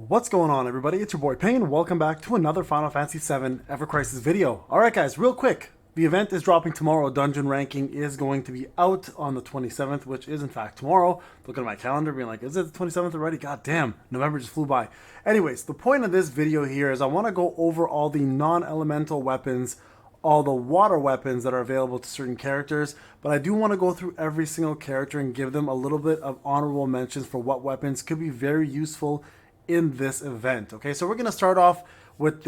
What's going on, everybody? It's your boy Payne. Welcome back to another Final Fantasy VII Evercrisis video. Alright guys, real quick, the event is dropping tomorrow. Dungeon ranking is going to be out on the 27th, which is in fact tomorrow. Looking at my calendar being like, is it the 27th already? God damn, November just flew by. Anyways, the point of this video here is I want to go over all the non-elemental weapons, all the water weapons that are available to certain characters, but I do want to go through every single character and give them a little bit of honorable mentions for what weapons could be very useful in this event. Okay, so we're going to start off with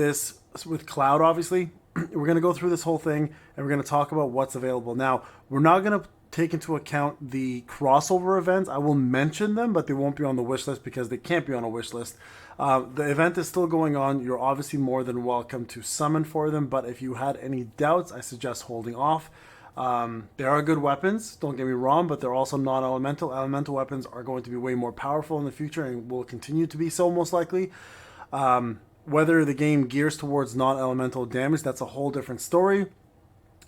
Cloud, obviously. We're going to go through this whole thing and we're going to talk about what's available. Now, we're not going to take into account the crossover events. I will mention them, but they won't be on the wish list because they can't be on a wish list. The event is still going on. You're obviously more than welcome to summon for them, but if you had any doubts, I suggest holding off. There are good weapons, don't get me wrong, but they're also non-elemental. Elemental weapons are going to be way more powerful in the future and will continue to be so, most likely. Whether the game gears towards non-elemental damage, that's a whole different story.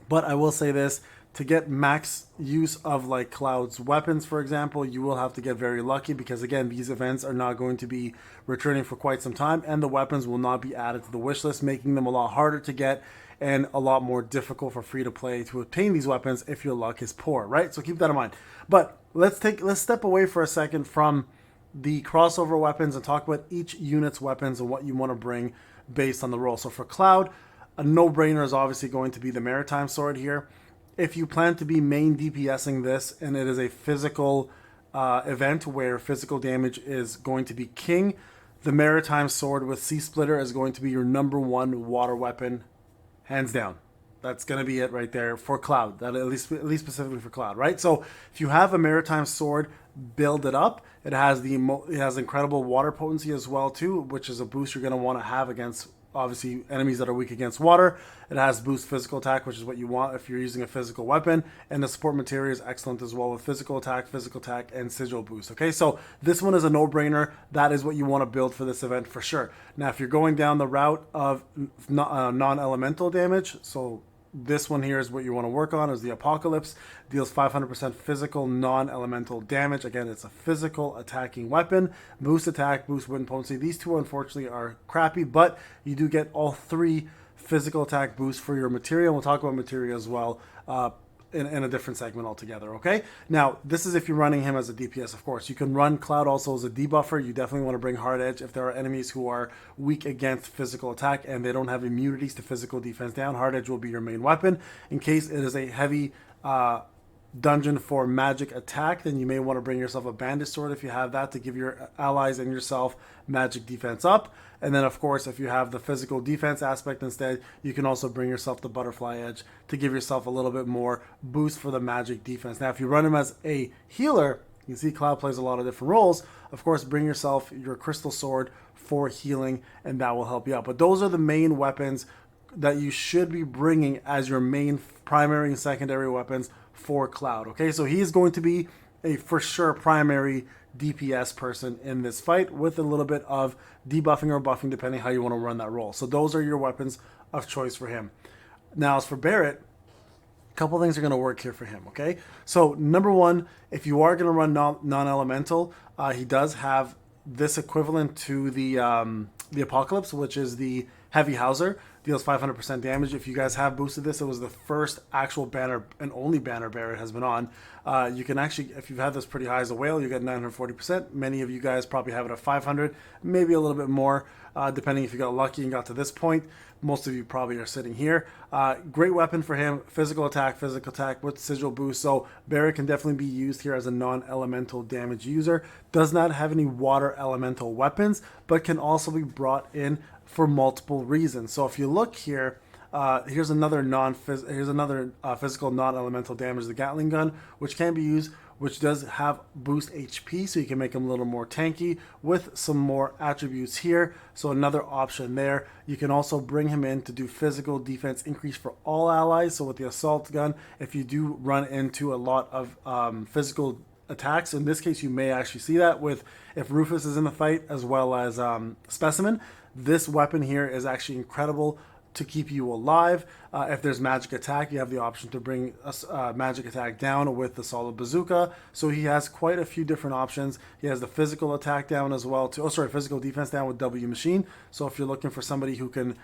But I will say this, to get max use of like Cloud's weapons, for example, you will have to get very lucky because, again, these events are not going to be returning for quite some time and the weapons will not be added to the wish list, making them a lot harder to get and a lot more difficult for free to play to obtain these weapons if your luck is poor, right? So keep that in mind. But let's step away for a second from the crossover weapons and talk about each unit's weapons and what you want to bring based on the role. So for Cloud, a no-brainer is obviously going to be the Maritime Sword here. If you plan to be main DPSing this and it is a physical event where physical damage is going to be king, the Maritime Sword with Sea Splitter is going to be your #1 water weapon, hands down. That's going to be it right there for Cloud, that at least specifically for Cloud, right? So if you have a Maritime Sword, build it up. It has incredible water potency as well too, which is a boost you're going to want to have against obviously enemies that are weak against water. It has boost physical attack, which is what you want if you're using a physical weapon, and the support material is excellent as well with physical attack, and sigil boost. Okay, so this one is a no-brainer. That is what you want to build for this event for sure. Now, if you're going down the route of non-elemental damage, so this one here is what you want to work on, is the Apocalypse. Deals 500% physical non-elemental damage. Again, it's a physical attacking weapon. Boost attack, boost wind potency. These two unfortunately are crappy, but you do get all three physical attack boosts for your material. We'll talk about material as well in a different segment altogether, okay? Now, this is if you're running him as a DPS, of course. You can run Cloud also as a debuffer. You definitely want to bring Hard Edge if there are enemies who are weak against physical attack and they don't have immunities to physical defense down. Hard Edge will be your main weapon. In case it is a heavy dungeon for magic attack, then you may want to bring yourself a Bandit Sword if you have that to give your allies and yourself magic defense up. And then, of course, if you have the physical defense aspect instead, you can also bring yourself the Butterfly Edge to give yourself a little bit more boost for the magic defense. Now, if you run him as a healer, you see Cloud plays a lot of different roles. Of course, bring yourself your Crystal Sword for healing, and that will help you out. But those are the main weapons that you should be bringing as your main primary and secondary weapons for Cloud. Okay, so he's going to be a for sure primary DPS person in this fight with a little bit of debuffing or buffing depending how you want to run that role. So those are your weapons of choice for him. Now, as for Barret, a couple things are going to work here for him, okay? So #1, if you are going to run non-elemental, he does have this equivalent to the Apocalypse, which is the Heavy Hauser. Deals 500% damage. If you guys have boosted this, it was the first actual banner and only banner Barret has been on. You can actually, if you've had this pretty high as a whale, you get 940%. Many of you guys probably have it at 500, maybe a little bit more, depending if you got lucky and got to this point. Most of you probably are sitting here. Great weapon for him, physical attack with sigil boost. So Barret can definitely be used here as a non-elemental damage user. Does not have any water elemental weapons, but can also be brought in for multiple reasons. So if you look here, here's another physical non-elemental damage, the Gatling gun, which can be used, which does have boost HP, so you can make him a little more tanky with some more attributes here. So another option there. You can also bring him in to do physical defense increase for all allies. So with the assault gun, if you do run into a lot of physical attacks, in this case you may actually see that with if Rufus is in the fight as well as Specimen. This weapon here is actually incredible to keep you alive. If there's magic attack, you have the option to bring magic attack down with the solid bazooka. So he has quite a few different options. He has the physical attack down as well too. Physical defense down with W machine. So if you're looking for somebody who can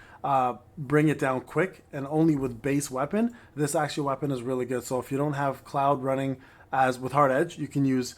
bring it down quick and only with base weapon, this actual weapon is really good. So if you don't have Cloud running as with hard edge, you can use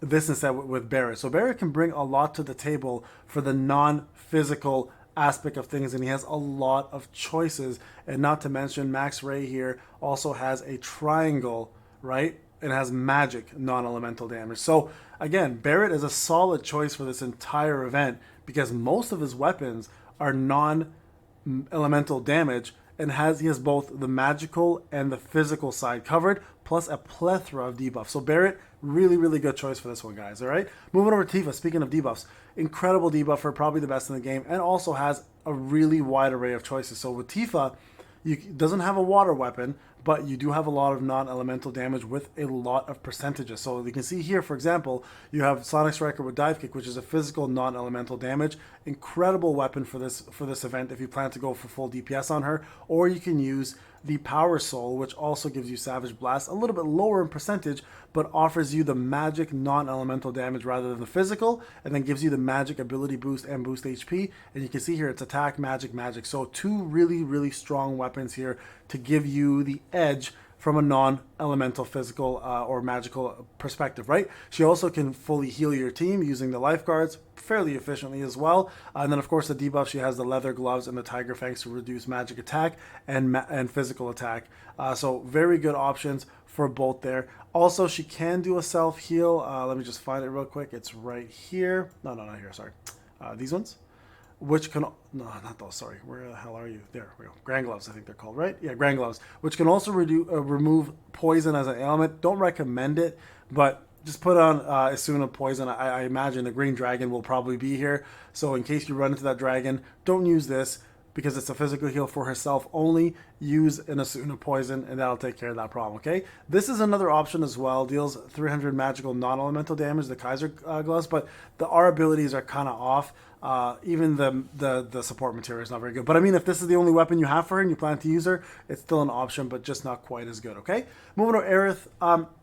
this instead with Barret. So Barret can bring a lot to the table for the non-physical aspect of things, and he has a lot of choices. And not to mention, Max Ray here also has a triangle, right? It has magic non-elemental damage. So again, Barret is a solid choice for this entire event because most of his weapons are non-elemental damage, and he has both the magical and the physical side covered, plus a plethora of debuffs. So Barret, really, really good choice for this one, guys. All right, moving over to Tifa. Speaking of debuffs, incredible debuffer, probably the best in the game, and also has a really wide array of choices. So with Tifa, doesn't have a water weapon, but you do have a lot of non-elemental damage with a lot of percentages. So you can see here, for example, you have Sonic Striker with Dive Kick, which is a physical non-elemental damage. Incredible weapon for this event if you plan to go for full DPS on her. Or you can use the Power Soul, which also gives you Savage Blast, a little bit lower in percentage, but offers you the magic non-elemental damage rather than the physical, and then gives you the magic ability boost and boost HP. And you can see here it's attack, magic, magic. So two really, really strong weapons here to give you the edge from a non-elemental physical or magical perspective, right? She also can fully heal your team using the lifeguards fairly efficiently as well. And then, of course, the debuff, she has the leather gloves and the tiger fangs to reduce magic attack and physical attack. So very good options for both there. Also, she can do a self-heal. Let me just find it real quick. It's right here. No, not here, sorry. These ones. Which can, no, not those, sorry. Where the hell are you? There we go. Grand Gloves, I think they're called, right? Yeah, Grand Gloves. Which can also remove poison as an ailment. Don't recommend it, but just put on Asuna Poison. I imagine the Green Dragon will probably be here. So in case you run into that dragon, don't use this because it's a physical heal for herself only. Use an Asuna Poison, and that'll take care of that problem, okay? This is another option as well. Deals 300 magical non-elemental damage, the Kaiser Gloves, but our abilities are kind of off. Even the support material is not very good. But I mean, if this is the only weapon you have for her and you plan to use her, it's still an option, but just not quite as good, okay? Moving to Aerith.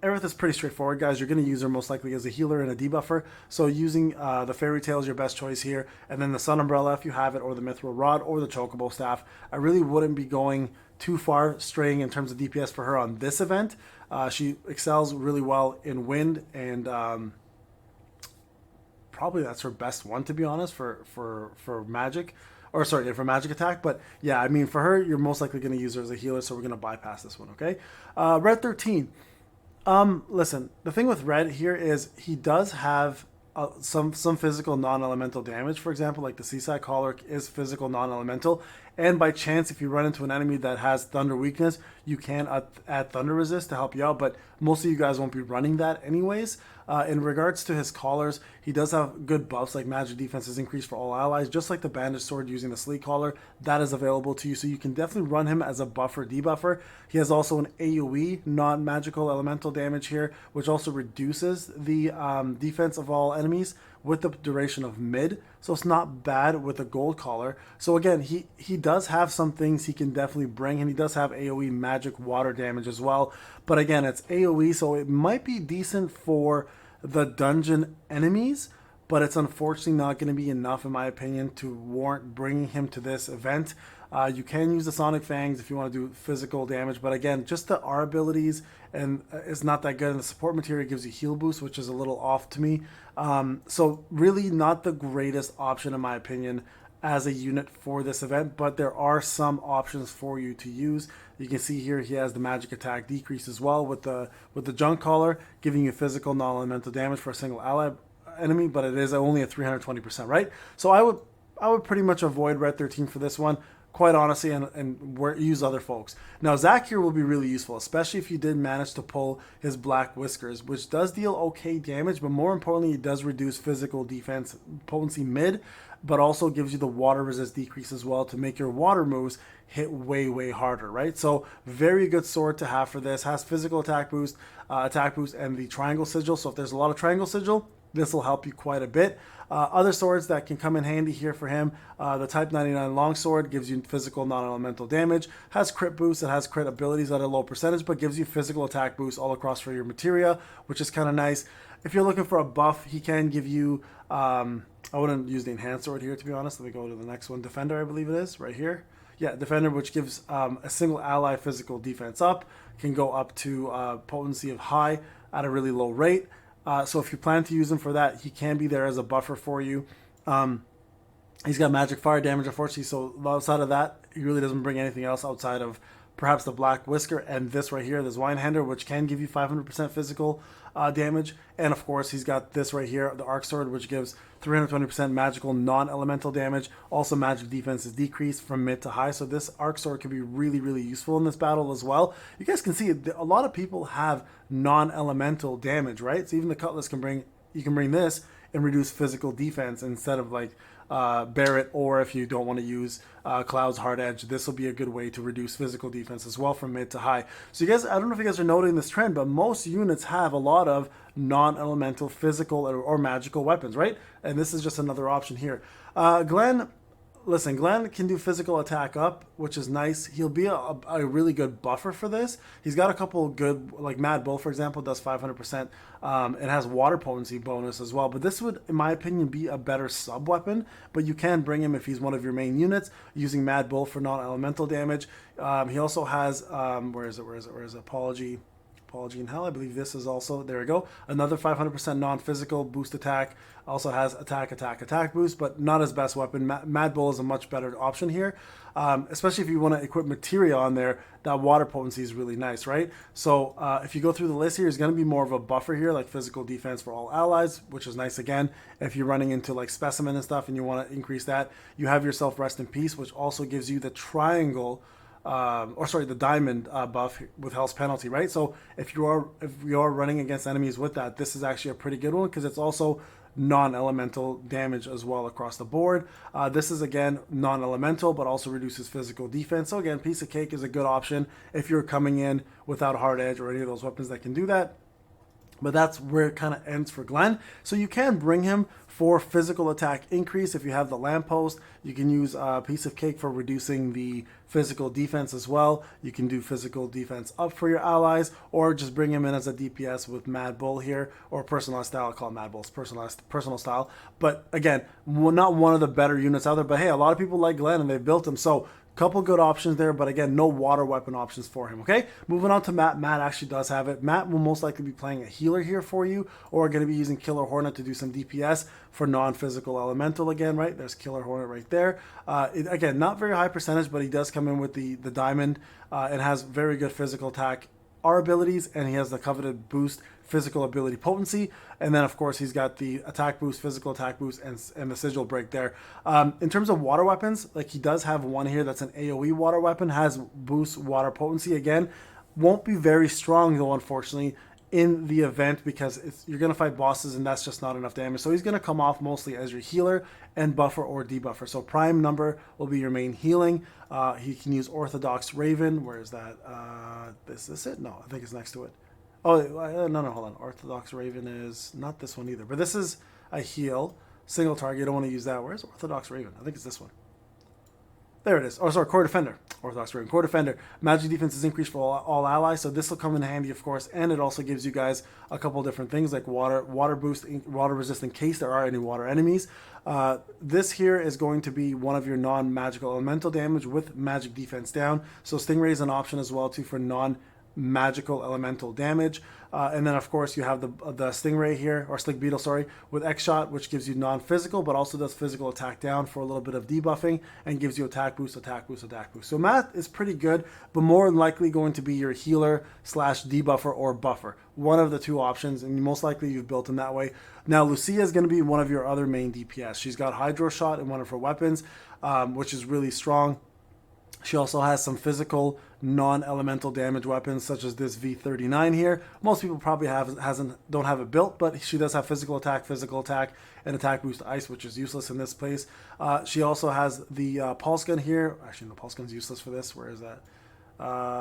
Aerith is pretty straightforward, guys. You're going to use her most likely as a healer and a debuffer. So using the Fairy Tail is your best choice here. And then the Sun Umbrella, if you have it, or the Mithril Rod, or the Chocobo Staff. I really wouldn't be going too far straying in terms of DPS for her on this event. She excels really well in wind, and probably that's her best one, to be honest, for magic, or sorry, for magic attack. But yeah, I mean, for her, you're most likely going to use her as a healer, so we're going to bypass this one, okay? Red 13. Listen, the thing with Red here is he does have some physical non-elemental damage. For example, like the Seaside Collar is physical non-elemental, and by chance, if you run into an enemy that has Thunder weakness, you can add Thunder Resist to help you out, but most of you guys won't be running that anyways. In regards to his collars, he does have good buffs, like magic defense is increased for all allies, just like the Bandage Sword using the Sleek Collar. That is available to you, so you can definitely run him as a buffer, debuffer. He has also an AoE, non-magical elemental damage here, which also reduces the defense of all enemies with the duration of mid, so it's not bad with a gold collar. So again, he does have some things he can definitely bring, and he does have AoE magic water damage as well. But again, it's AoE, so it might be decent for the dungeon enemies, but it's unfortunately not going to be enough, in my opinion, to warrant bringing him to this event. You can use the Sonic Fangs if you want to do physical damage, but again, just the R abilities and is not that good, and the support material gives you heal boost, which is a little off to me. So really not the greatest option, in my opinion, as a unit for this event, but there are some options for you to use. You can see here he has the magic attack decrease as well with the Junk Collar, giving you physical non-elemental damage for a single ally enemy, but it is only at 320%, right? So I would pretty much avoid Red 13 for this one, quite honestly, and use other folks. Now, Zack here will be really useful, especially if you did manage to pull his Black Whiskers, which does deal okay damage, but more importantly, it does reduce physical defense potency mid, but also gives you the water resist decrease as well to make your water moves hit way harder, right? So very good sword to have for this. Has physical attack boost, and the triangle sigil. So if there's a lot of triangle sigil, this will help you quite a bit. Other swords that can come in handy here for him, the Type 99 longsword gives you physical non-elemental damage, has crit boost, it has crit abilities at a low percentage, but gives you physical attack boost all across for your materia, which is kind of nice. If you're looking for a buff, he can give you, I wouldn't use the enhanced sword here, to be honest. Let me go to the next one. Defender, I believe it is, right here. Yeah, Defender, which gives a single ally physical defense up, can go up to potency of high at a really low rate. So if you plan to use him for that, he can be there as a buffer for you. He's got magic fire damage, unfortunately, so outside of that, he really doesn't bring anything else outside of perhaps the Black Whisker and this right here, this Winehander, which can give you 500% physical damage. And of course, he's got this right here, the Arc Sword, which gives 320% magical non-elemental damage. Also, magic defense is decreased from mid to high, so this Arc Sword can be really, really useful in this battle as well. You guys can see a lot of people have non-elemental damage, right? So even the Cutlass can bring, you can bring this and reduce physical defense instead of like Barret, or if you don't want to use Cloud's Hard Edge, this will be a good way to reduce physical defense as well from mid to high. So you guys, I don't know if you guys are noting this trend, but most units have a lot of non-elemental physical or magical weapons, right? And this is just another option here. Glenn, listen, Glenn can do physical attack up, which is nice. He'll be a really good buffer for this. He's got a couple good, like Mad Bull, for example, does 500%. It has water potency bonus as well. But this would, in my opinion, be a better sub-weapon. But you can bring him if he's one of your main units, using Mad Bull for non-elemental damage. He also has, where is it? Apology in Hell. I believe this is also, there we go, another 500% non-physical boost attack. Also has attack boost, but not his best weapon. Mad Bull is a much better option here, especially if you want to equip materia on there. That water potency is really nice, right? So if you go through the list here, it's going to be more of a buffer here, like physical defense for all allies, which is nice again. If you're running into like Specimen and stuff and you want to increase that, you have yourself Rest in Peace, which also gives you the triangle, the diamond buff with Hell's Penalty, right? So if you are running against enemies with that, this is actually a pretty good one because it's also non-elemental damage as well across the board. This is again non-elemental, but also reduces physical defense. So again, Piece of Cake is a good option if you're coming in without a Hard Edge or any of those weapons that can do that. But that's where it kind of ends for Glenn. So you can bring him for physical attack increase. If you have the Lamppost, you can use a Piece of Cake for reducing the physical defense as well. You can do physical defense up for your allies, or just bring him in as a DPS with Mad Bull here, or personalized style. I call it Mad Bull's personal style. But again, not one of the better units out there. But hey, a lot of people like Glenn and they've built him. So couple good options there, but again, no water weapon options for him, okay? Moving on to Matt. Matt actually does have it. Matt will most likely be playing a healer here for you, or going to be using Killer Hornet to do some DPS for non-physical elemental again, right? There's Killer Hornet right there. Again, not very high percentage, but he does come in with the diamond and has very good physical attack R abilities, and he has the coveted boost physical ability potency, and then of course he's got the attack boost, physical attack boost, and the sigil break there. In terms of water weapons, like he does have one here that's an AoE water weapon, has boost water potency again. Won't be very strong though, unfortunately, in the event, because you're going to fight bosses and that's just not enough damage. So he's going to come off mostly as your healer and buffer or debuffer. So prime number will be your main healing. He can use Orthodox Raven. Where is that? Is this it? No, I think it's next to it. Oh, no, hold on. Orthodox Raven is not this one either. But this is a heal. Single target. You don't want to use that. Where's Orthodox Raven? I think it's this one. There it is. Oh, sorry, Core Defender. Orthodox Raven. Core Defender. Magic defense is increased for all allies, so this will come in handy, of course, and it also gives you guys a couple different things like water boost, water resist in case there are any water enemies. This here is going to be one of your non-magical elemental damage with magic defense down. So Stingray is an option as well, too, for non-magical elemental damage. And then, of course, you have the Stingray here, or Slick Beetle, sorry, with X-Shot, which gives you non-physical, but also does physical attack down for a little bit of debuffing, and gives you attack boost, attack boost, attack boost. So Matt is pretty good, but more than likely going to be your healer / debuffer or buffer. One of the two options, and most likely you've built him that way. Now, Lucia is going to be one of your other main DPS. She's got Hydro Shot in one of her weapons, which is really strong. She also has some physical non-elemental damage weapons, such as this V39 here. Most people probably don't have it built, but she does have physical attack, and attack boost ice, which is useless in this place. She also has the pulse gun here. Actually, the pulse gun's useless for this. Where is that?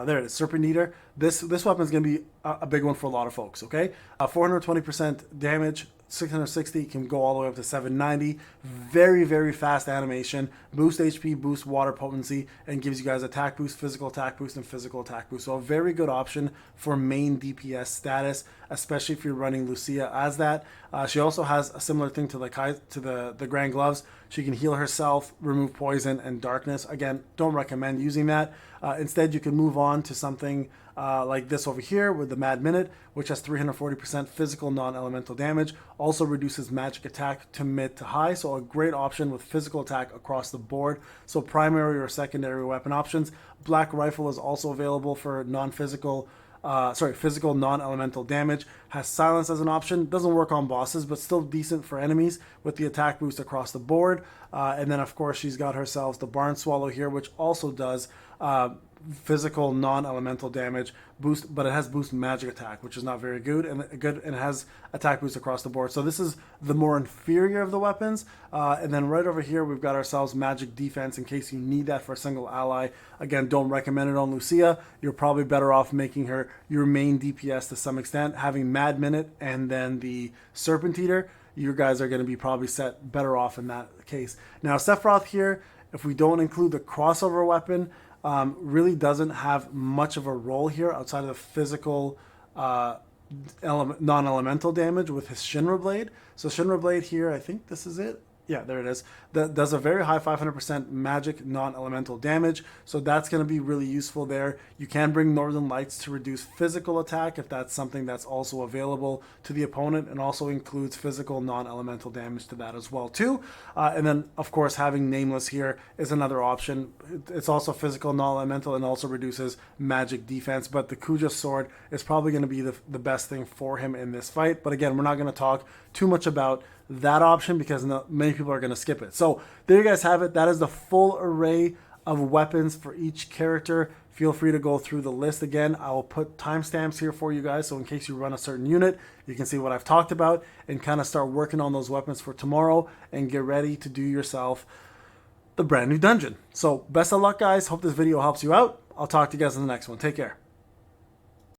There it is, Serpent Eater. This weapon is going to be a big one for a lot of folks, okay? 420% damage, 660 can go all the way up to 790. Very, very fast animation. Boost HP, boost water potency, and gives you guys attack boost, physical attack boost, and physical attack boost. So a very good option for main DPS status, especially if you're running Lucia as that. She also has a similar thing to the Grand Gloves. She can heal herself, remove poison and darkness. Again, don't recommend using that. Instead, you can move on to something like this over here with the Mad Minute, which has 340% physical non-elemental damage, also reduces magic attack to mid to high, so a great option with physical attack across the board. So primary or secondary weapon options. Black Rifle is also available for physical non-elemental damage. Has silence as an option. Doesn't work on bosses, but still decent for enemies with the attack boost across the board. And then, of course, she's got herself the Barn Swallow here, which also does physical non-elemental damage boost, but it has boost magic attack, which is not very good, and it has attack boost across the board. So this is the more inferior of the weapons. And then right over here we've got ourselves magic defense in case you need that for a single ally. Again, don't recommend it on Lucia. You're probably better off making her your main DPS to some extent, having Mad Minute and then the Serpent Eater. You guys are going to be probably set better off in that case. Now Sephiroth here, if we don't include the crossover weapon, really doesn't have much of a role here outside of the physical non-elemental damage with his Shinra Blade. So Shinra Blade here, I think this is it. Yeah, there it is. That does a very high 500% magic non-elemental damage, so that's going to be really useful there. You can bring Northern Lights to reduce physical attack if that's something that's also available to the opponent, and also includes physical non-elemental damage to that as well too. And then, of course, having Nameless here is another option. It's also physical non-elemental and also reduces magic defense, but the Kuja Sword is probably going to be the best thing for him in this fight. But again, we're not going to talk too much about that option because many people are going to skip it. So there you guys have it. That is the full array of weapons for each character. Feel free to go through the list again. I will put timestamps here for you guys, so in case you run a certain unit, you can see what I've talked about and kind of start working on those weapons for tomorrow and get ready to do yourself the brand new dungeon. So best of luck, guys. Hope this video helps you out. I'll talk to you guys in the next one. Take care.